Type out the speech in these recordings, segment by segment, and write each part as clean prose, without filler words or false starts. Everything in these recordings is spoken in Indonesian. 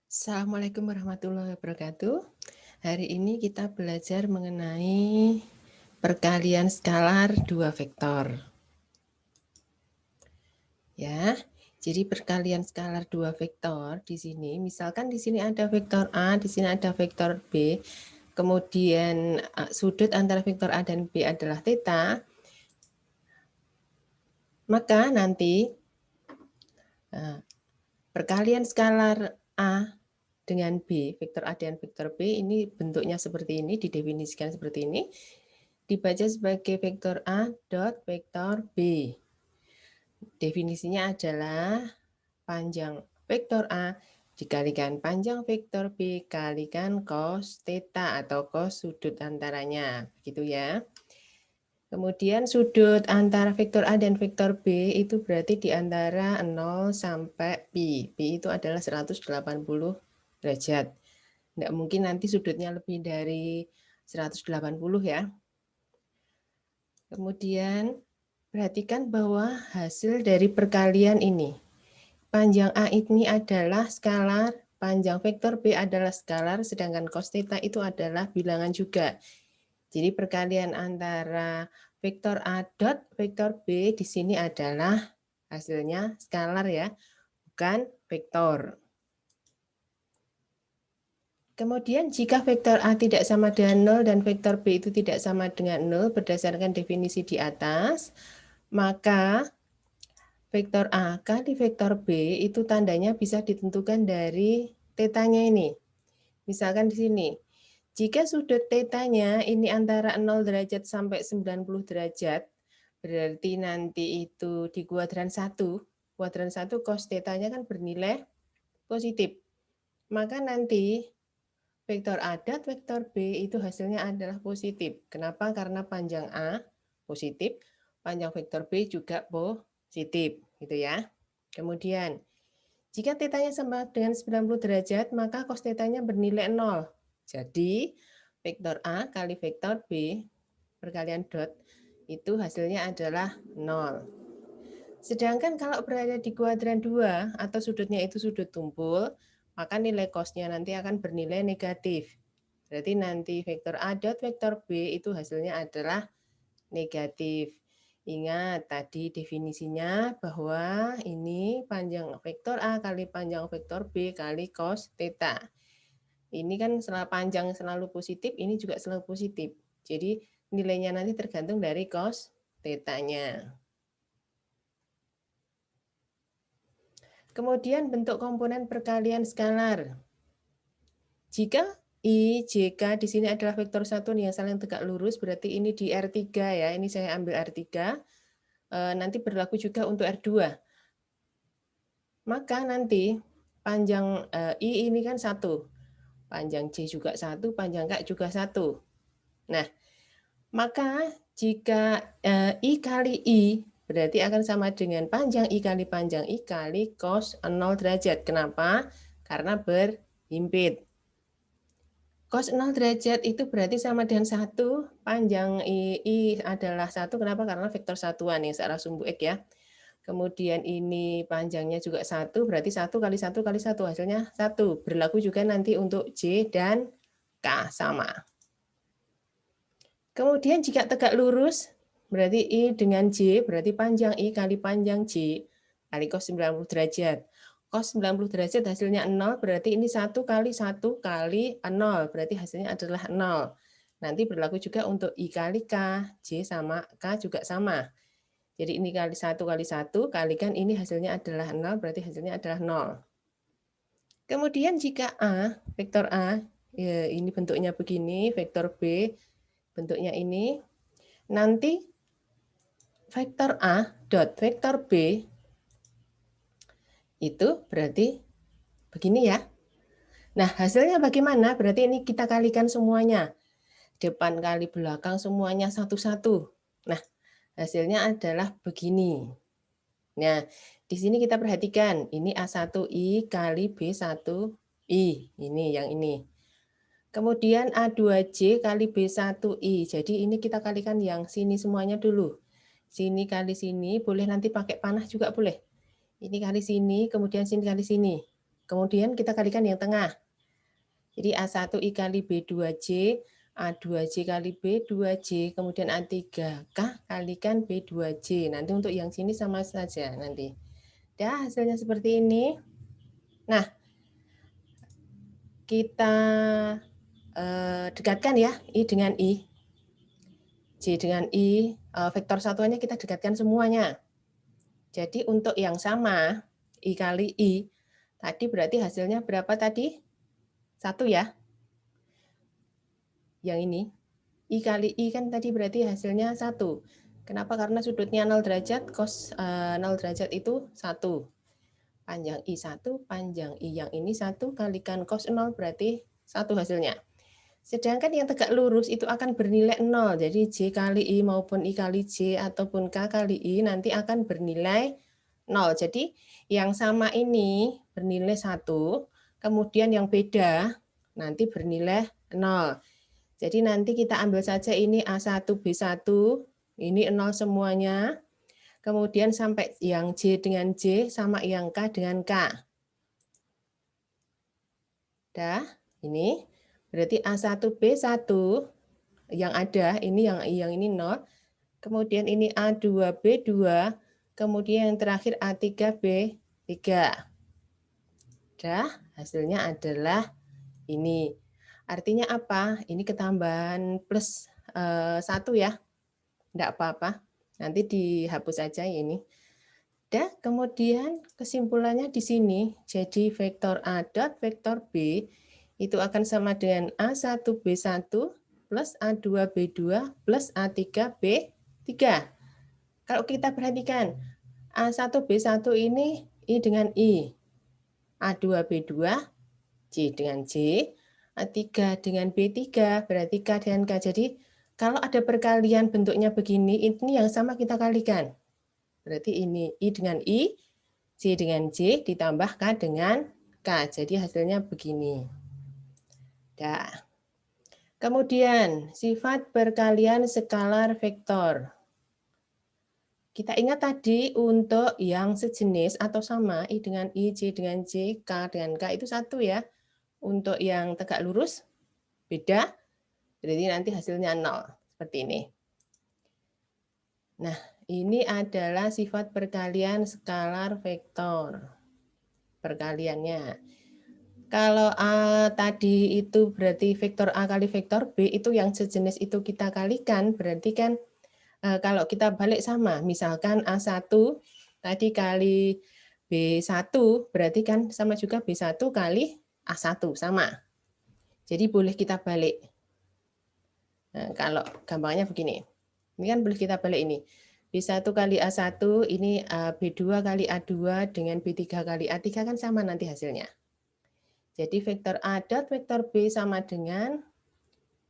Assalamualaikum warahmatullahi wabarakatuh. Hari ini kita belajar mengenai perkalian skalar dua vektor. Ya, jadi perkalian skalar dua vektor di sini, misalkan di sini ada vektor A, di sini ada vektor B, kemudian sudut antara vektor A dan B adalah theta, maka nanti perkalian skalar A dengan B, vektor A dan vektor B ini bentuknya seperti ini, didefinisikan seperti ini, dibaca sebagai vektor A dot vektor B. Definisinya adalah panjang vektor A dikalikan panjang vektor B kalikan cos theta atau cos sudut antaranya, begitu ya. Kemudian sudut antara vektor A dan vektor B itu berarti di antara 0 sampai pi. Pi itu adalah 180 derajat. Nggak mungkin nanti sudutnya lebih dari 180 ya. Kemudian perhatikan bahwa hasil dari perkalian ini. Panjang A ini adalah skalar, panjang vektor B adalah skalar, sedangkan cos theta itu adalah bilangan juga. Jadi perkalian antara vektor A dot vektor B di sini adalah hasilnya skalar ya, bukan vektor. Kemudian jika vektor A tidak sama dengan 0 dan vektor B itu tidak sama dengan 0 berdasarkan definisi di atas, maka vektor A kali vektor B itu tandanya bisa ditentukan dari tetanya ini. Misalkan di sini, jika sudut tetanya ini antara 0 derajat sampai 90 derajat, berarti nanti itu di kuadran 1 cos tetanya kan bernilai positif. Maka nanti vektor A dan vektor B itu hasilnya adalah positif. Kenapa? Karena panjang A positif, panjang vektor B juga positif, gitu ya. Kemudian, jika tetanya sama dengan 90 derajat, maka cos tetanya bernilai 0. Jadi, vektor A kali vektor B perkalian dot itu hasilnya adalah 0. Sedangkan kalau berada di kuadran 2 atau sudutnya itu sudut tumpul, maka nilai cosnya nanti akan bernilai negatif. Berarti nanti vektor A dot vektor B itu hasilnya adalah negatif. Ingat tadi definisinya bahwa ini panjang vektor A kali panjang vektor B kali cos theta. Ini kan selalu panjang selalu positif, ini juga selalu positif. Jadi nilainya nanti tergantung dari cos theta-nya. Kemudian bentuk komponen perkalian skalar. Jika I, J, K di sini adalah vektor satu yang saling tegak lurus, berarti ini di R3 ya. Ini saya ambil R3. Nanti berlaku juga untuk R2. Maka nanti panjang I ini kan 1. Panjang J juga 1, panjang K juga 1. Nah, maka jika I kali I berarti akan sama dengan panjang I kali panjang I kali cos 0 derajat. Kenapa? Karena berhimpit. Cos 0 derajat itu berarti sama dengan 1, panjang I adalah 1, kenapa? Karena vektor satuan yang searah sumbu X ya. Kemudian ini panjangnya juga 1, berarti 1 kali 1 kali 1, hasilnya 1. Berlaku juga nanti untuk J dan K sama. Kemudian jika tegak lurus, berarti I dengan J, berarti panjang I kali panjang J, kali cos 90 derajat. Cos 90 derajat hasilnya 0, berarti ini 1 kali 1 kali 0, berarti hasilnya adalah 0. Nanti berlaku juga untuk I kali K, J sama K juga sama. Jadi ini kali 1 kali 1, kalikan ini hasilnya adalah 0, berarti hasilnya adalah 0. Kemudian jika A, vektor A, ya ini bentuknya begini, vektor B, bentuknya ini, nanti vektor A dot vektor B itu berarti begini ya. Nah, hasilnya bagaimana? Berarti ini kita kalikan semuanya. Depan kali belakang semuanya satu-satu. Nah, hasilnya adalah begini. Nah, di sini kita perhatikan, ini A1I kali B1I. Ini yang ini. Kemudian A2J kali B1I. Jadi ini kita kalikan yang sini semuanya dulu. Sini kali sini, boleh nanti pakai panah juga boleh. Ini kali sini, kemudian sini kali sini. Kemudian kita kalikan yang tengah. Jadi A1I kali B2J, A2J kali B2J, kemudian A3K kalikan B2J. Nanti untuk yang sini sama saja nanti. Dah, hasilnya seperti ini. Nah, kita dekatkan ya, I dengan I. J dengan I, vektor satuannya kita dekatkan semuanya. Jadi untuk yang sama, I kali I, tadi berarti hasilnya berapa tadi? 1 ya. Yang ini. I kali I kan tadi berarti hasilnya 1. Kenapa? Karena sudutnya 0 derajat, cos 0 derajat itu 1. Panjang I 1, panjang I yang ini 1, kalikan cos 0 berarti 1 hasilnya. Sedangkan yang tegak lurus itu akan bernilai 0. Jadi J kali I maupun I kali J ataupun K kali I nanti akan bernilai 0. Jadi yang sama ini bernilai 1, kemudian yang beda nanti bernilai 0. Jadi nanti kita ambil saja ini A1, B1, ini 0 semuanya. Kemudian sampai yang J dengan J sama yang K dengan K. Dah, ini berarti A1, B1 yang ada, ini yang ini 0. Kemudian ini A2, B2, kemudian yang terakhir A3, B3. Dah, hasilnya adalah ini. Artinya apa? Ini ketambahan plus 1 ya. Enggak apa-apa. Nanti dihapus aja ini. Dan kemudian kesimpulannya di sini. Jadi vektor A dot vektor B itu akan sama dengan A1B1 plus A2B2 plus A3B3. Kalau kita perhatikan, A1B1 ini I dengan I. A2B2, J dengan J, A3 dengan B3, berarti K dengan K. Jadi kalau ada perkalian bentuknya begini, ini yang sama kita kalikan. Berarti ini I dengan I, J dengan J, ditambah K dengan K. Jadi hasilnya begini. Dah. Kemudian, sifat perkalian skalar vektor. Kita ingat tadi untuk yang sejenis atau sama, I dengan I, J dengan J, K dengan K itu 1 ya. Untuk yang tegak lurus, beda, berarti nanti hasilnya 0. Seperti ini. Nah, ini adalah sifat perkalian skalar vektor. Perkaliannya. Kalau A tadi itu berarti vektor A kali vektor B, itu yang sejenis itu kita kalikan, berarti kan kalau kita balik sama, misalkan A1 tadi kali B1, berarti kan sama juga B1 kali A1, sama. Jadi boleh kita balik. Nah, kalau gampangnya begini. Ini kan boleh kita balik ini. B1 kali A1, ini B2 kali A2 dengan B3 kali A3 kan sama nanti hasilnya. Jadi vektor A dot vektor B sama dengan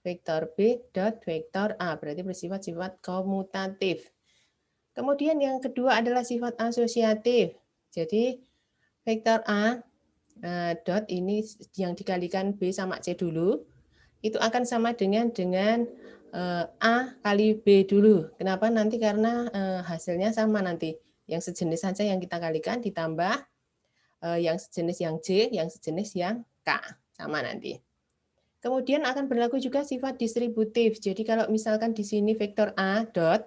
vektor B dot vektor A. Berarti bersifat-sifat komutatif. Kemudian yang kedua adalah sifat asosiatif. Jadi vektor A dot ini yang dikalikan B sama C dulu, itu akan sama dengan A kali B dulu. Kenapa? Nanti karena hasilnya sama nanti. Yang sejenis saja yang kita kalikan ditambah yang sejenis yang J, yang sejenis yang K. Sama nanti. Kemudian akan berlaku juga sifat distributif. Jadi kalau misalkan di sini vektor A dot,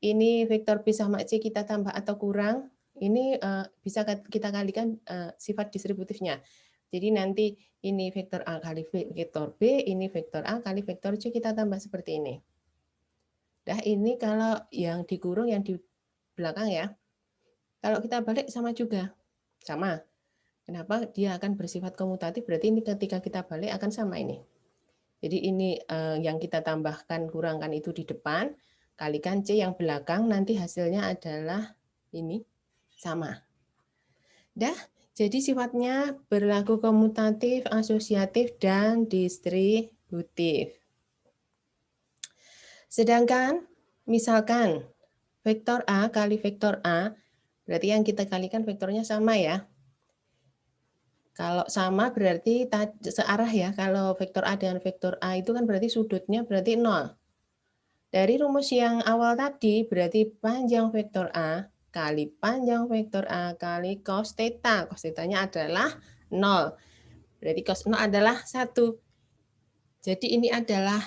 ini vektor B sama C kita tambah atau kurang, ini bisa kita kalikan sifat distributifnya. Jadi nanti ini vektor A kali vektor B, ini vektor A kali vektor C, kita tambah seperti ini. Nah ini kalau yang dikurung, yang di belakang ya. Kalau kita balik sama juga. Sama. Kenapa? Dia akan bersifat komutatif, berarti ini ketika kita balik akan sama ini. Jadi ini yang kita tambahkan, kurangkan itu di depan, kalikan C yang belakang, nanti hasilnya adalah ini, sama. Dah, jadi sifatnya berlaku komutatif, asosiatif, dan distributif. Sedangkan, misalkan, vektor A kali vektor A, berarti yang kita kalikan vektornya sama ya. Kalau sama berarti searah ya, kalau vektor A dengan vektor A itu kan berarti sudutnya berarti 0. Dari rumus yang awal tadi berarti panjang vektor A kali panjang vektor A kali cos theta. Cos theta-nya adalah 0. Berarti cos 0 adalah 1. Jadi ini adalah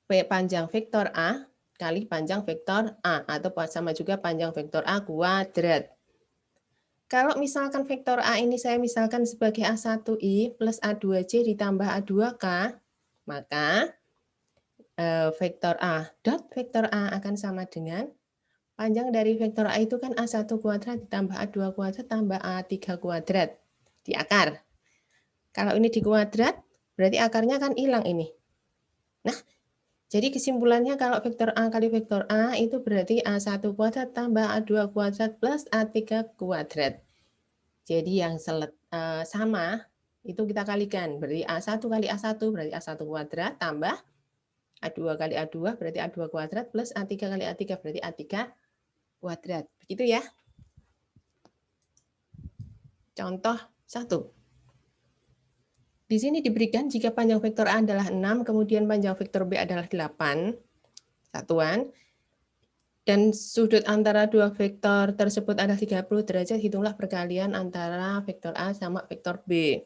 panjang vektor A kali panjang vektor A, atau sama juga panjang vektor A kuadrat. Kalau misalkan vektor A ini saya misalkan sebagai A1I plus A2J ditambah A2K, maka vektor A dot vektor A akan sama dengan panjang dari vektor A itu kan A1 kuadrat ditambah A2 kuadrat tambah A3 kuadrat di akar. Kalau ini di kuadrat, berarti akarnya kan hilang ini. Nah, jadi kesimpulannya kalau vektor A kali vektor A itu berarti A1 kuadrat tambah A2 kuadrat plus A3 kuadrat. Jadi yang sama itu kita kalikan. Berarti A1 kali A1 berarti A1 kuadrat tambah A2 kali A2 berarti A2 kuadrat plus A3 kali A3 berarti A3 kuadrat. Begitu ya. Contoh 1. Di sini diberikan jika panjang vektor A adalah 6, kemudian panjang vektor B adalah 8 satuan, dan sudut antara dua vektor tersebut adalah 30 derajat, hitunglah perkalian antara vektor A sama vektor B.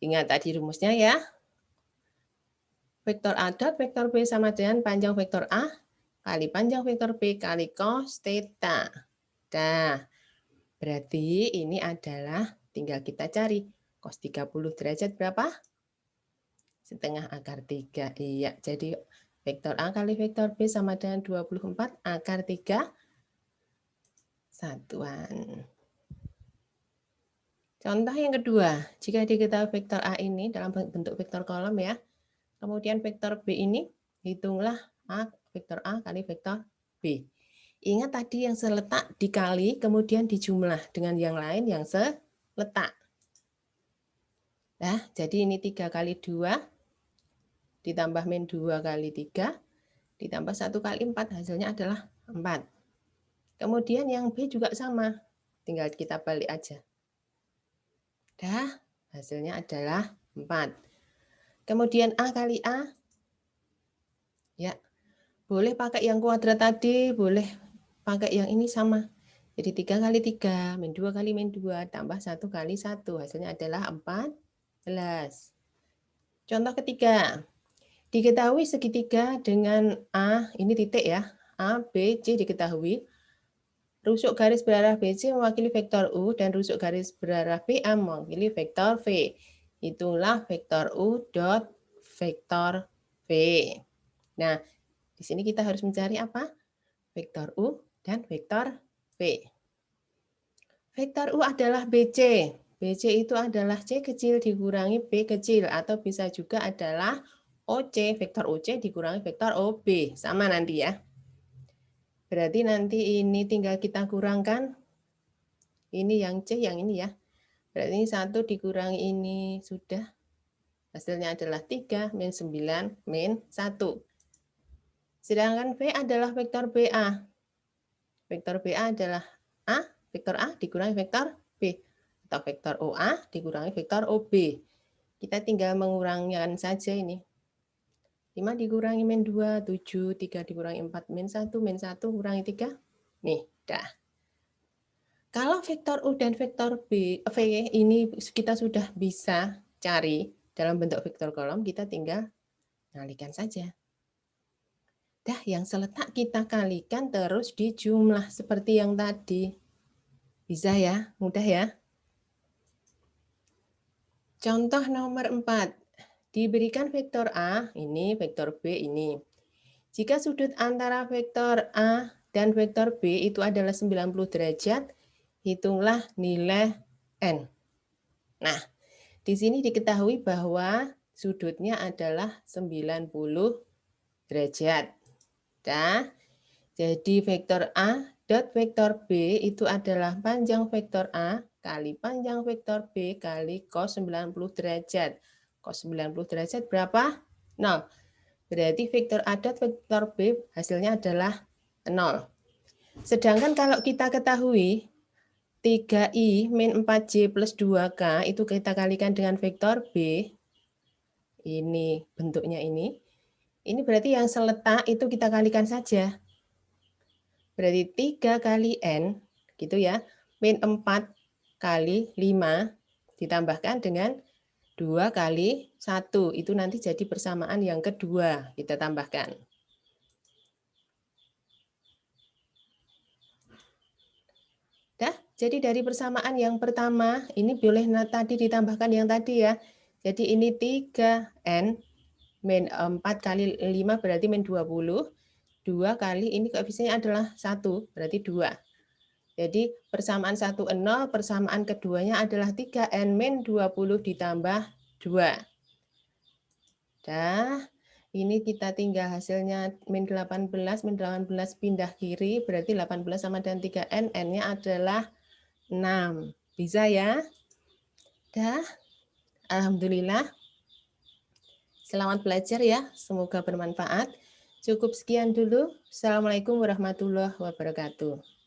Ingat tadi rumusnya ya. Vektor A dot vektor B sama dengan panjang vektor A kali panjang vektor B kali cos theta. Nah, berarti ini adalah tinggal kita cari. Cos 30 derajat berapa? Setengah akar 3. Iya, jadi vektor A kali vektor B sama dengan 24 akar 3 satuan. Contoh yang kedua, jika diketahui vektor A ini dalam bentuk vektor kolom ya, kemudian vektor B ini, hitunglah vektor A kali vektor B. Ingat tadi yang seletak dikali, kemudian dijumlah dengan yang lain yang seletak. Nah, jadi ini 3 kali 2, ditambah min 2 kali 3, ditambah 1 kali 4, hasilnya adalah 4. Kemudian yang B juga sama, tinggal kita balik aja. Dah, hasilnya adalah 4. Kemudian A kali A, ya boleh pakai yang kuadrat tadi, boleh pakai yang ini sama. Jadi 3 kali 3, min 2 kali min 2, tambah 1 kali 1, hasilnya adalah 14. Contoh ketiga, diketahui segitiga dengan A, ini titik ya, A, B, C diketahui. Rusuk garis berarah BC mewakili vektor U dan rusuk garis berarah BA mewakili vektor V. Itulah vektor U dot vektor V. Nah, di sini kita harus mencari apa? Vektor U dan vektor V. Vektor U adalah BC. BC itu adalah C kecil dikurangi B kecil, atau bisa juga adalah OC, vektor OC dikurangi vektor OB. Sama nanti ya. Berarti nanti ini tinggal kita kurangkan. Ini yang C, yang ini ya. Berarti ini 1 dikurangi ini sudah. Hasilnya adalah 3, min 9, min 1. Sedangkan V adalah vektor BA. Vektor BA adalah A, vektor A dikurangi vektor B. Atau vektor OA dikurangi vektor OB. Kita tinggal mengurangkan saja ini. 5 dikurangi min 2, 7, 3 dikurangi 4, min 1, min 1, kurangi 3. Nih, dah. Kalau vektor U dan vektor V ini kita sudah bisa cari dalam bentuk vektor kolom, kita tinggal kalikan saja. Dah, yang seletak kita kalikan terus dijumlah seperti yang tadi. Bisa ya, mudah ya. Contoh nomor 4. Diberikan vektor A, ini vektor B ini. Jika sudut antara vektor A dan vektor B itu adalah 90 derajat, hitunglah nilai N. Nah, di sini diketahui bahwa sudutnya adalah 90 derajat. Nah, jadi vektor A dot vektor B itu adalah panjang vektor A kali panjang vektor B kali cos 90 derajat. Cos 90 derajat berapa? 0. Berarti vektor A dot vektor B hasilnya adalah 0. Sedangkan kalau kita ketahui 3I min 4J plus 2K itu kita kalikan dengan vektor B. Ini bentuknya ini. Ini berarti yang seletak itu kita kalikan saja. Berarti 3 kali N, gitu ya. Min 4 kali 5 ditambahkan dengan 2 kali 1. Itu nanti jadi persamaan yang kedua. Kita tambahkan. Dah, jadi dari persamaan yang pertama, ini boleh tadi ditambahkan yang tadi ya. Jadi ini 3N min 4 kali 5 berarti min 20. 2 kali ini koefisiennya adalah 1, berarti 2. Jadi persamaan 1, 0, persamaan keduanya adalah 3N min 20 ditambah 2. Dah, ini kita tinggal hasilnya min 18 pindah kiri, berarti 18 sama dengan 3N, N-nya adalah 6. Bisa ya? Dah, alhamdulillah. Selamat belajar ya, semoga bermanfaat. Cukup sekian dulu. Assalamualaikum warahmatullahi wabarakatuh.